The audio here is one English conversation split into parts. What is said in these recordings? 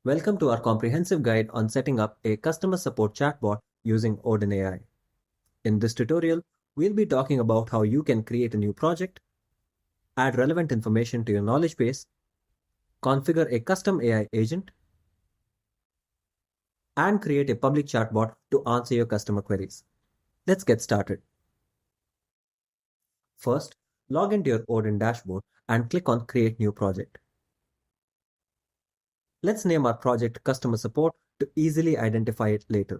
Welcome to our comprehensive guide on setting up a customer support chatbot using Odin AI. In this tutorial, we'll be talking about how you can create a new project, add relevant information to your knowledge base, configure a custom AI agent, and create a public chatbot to answer your customer queries. Let's get started. First, log into your Odin dashboard and click on Create New Project. Let's name our project Customer Support to easily identify it later.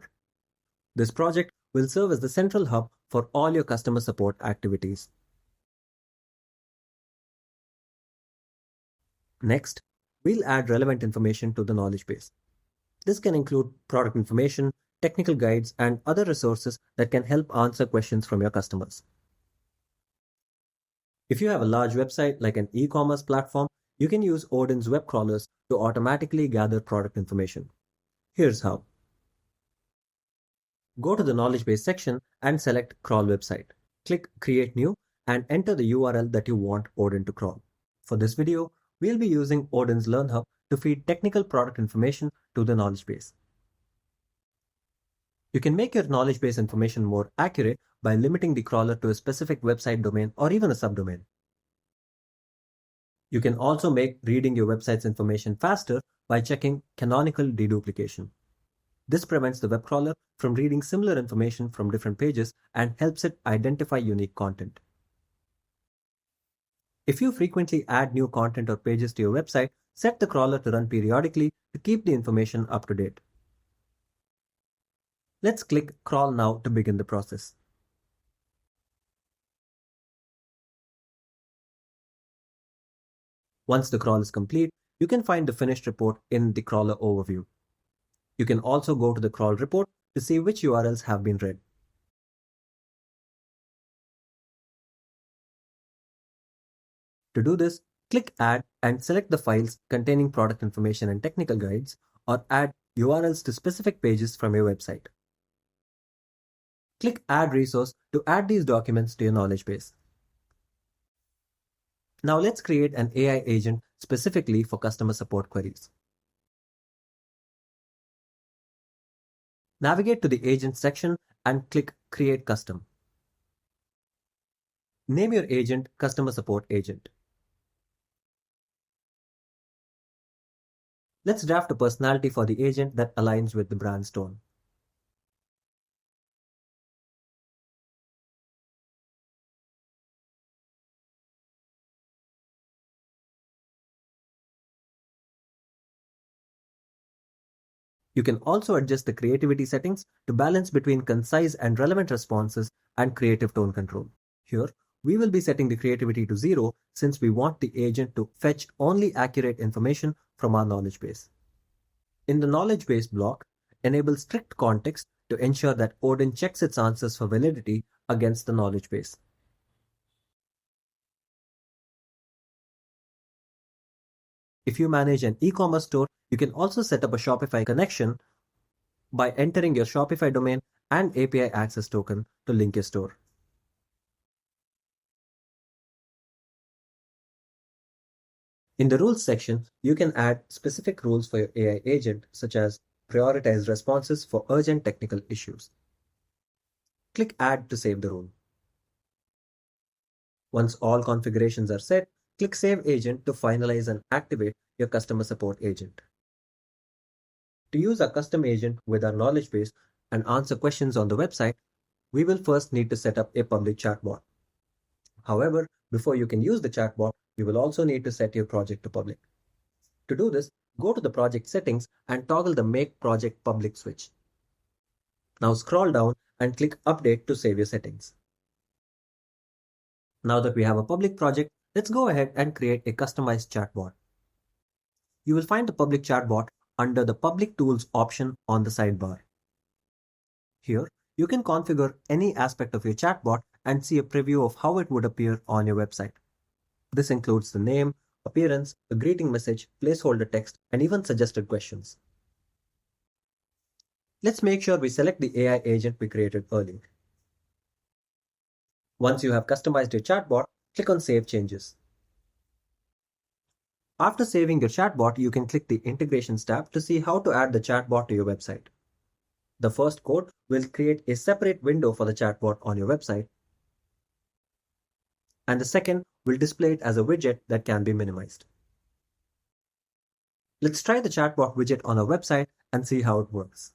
This project will serve as the central hub for all your customer support activities. Next, we'll add relevant information to the knowledge base. This can include product information, technical guides, and other resources that can help answer questions from your customers. If you have a large website like an e-commerce platform, you can use Odin's web crawlers to automatically gather product information. Here's how. Go to the knowledge base section and select Crawl Website. Click Create New and enter the URL that you want Odin to crawl. For this video, we'll be using Odin's Learn Hub to feed technical product information to the knowledge base. You can make your knowledge base information more accurate by limiting the crawler to a specific website domain or even a subdomain. You can also make reading your website's information faster by checking canonical deduplication. This prevents the web crawler from reading similar information from different pages and helps it identify unique content. If you frequently add new content or pages to your website, set the crawler to run periodically to keep the information up to date. Let's click Crawl Now to begin the process. Once the crawl is complete, you can find the finished report in the crawler overview. You can also go to the crawl report to see which URLs have been read. To do this, click Add and select the files containing product information and technical guides, or add URLs to specific pages from your website. Click Add Resource to add these documents to your knowledge base. Now let's create an AI agent specifically for customer support queries. Navigate to the Agent section and click Create Custom. Name your agent Customer Support Agent. Let's draft a personality for the agent that aligns with the brand's tone. You can also adjust the creativity settings to balance between concise and relevant responses and creative tone control. Here, we will be setting the creativity to 0 since we want the agent to fetch only accurate information from our knowledge base. In the knowledge base block, enable strict context to ensure that Odin checks its answers for validity against the knowledge base. If you manage an e-commerce store, you can also set up a Shopify connection by entering your Shopify domain and API access token to link your store. In the rules section, you can add specific rules for your AI agent, such as prioritize responses for urgent technical issues. Click Add to save the rule. Once all configurations are set, click Save Agent to finalize and activate your customer support agent. To use our custom agent with our knowledge base and answer questions on the website, we will first need to set up a public chatbot. However, before you can use the chatbot, you will also need to set your project to public. To do this, go to the project settings and toggle the Make Project Public switch. Now scroll down and click Update to save your settings. Now that we have a public project, let's go ahead and create a customized chatbot. You will find the public chatbot under the Public Tools option on the sidebar. Here, you can configure any aspect of your chatbot and see a preview of how it would appear on your website. This includes the name, appearance, a greeting message, placeholder text, and even suggested questions. Let's make sure we select the AI agent we created earlier. Once you have customized your chatbot, click on Save Changes. After saving your chatbot, you can click the Integrations tab to see how to add the chatbot to your website. The first code will create a separate window for the chatbot on your website, and the second will display it as a widget that can be minimized. Let's try the chatbot widget on our website and see how it works.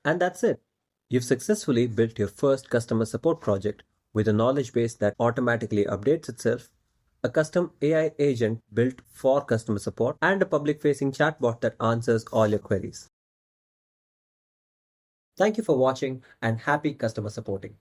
And that's it. You've successfully built your first customer support project with a knowledge base that automatically updates itself, a custom AI agent built for customer support, and a public facing chatbot that answers all your queries. Thank you for watching and happy customer supporting.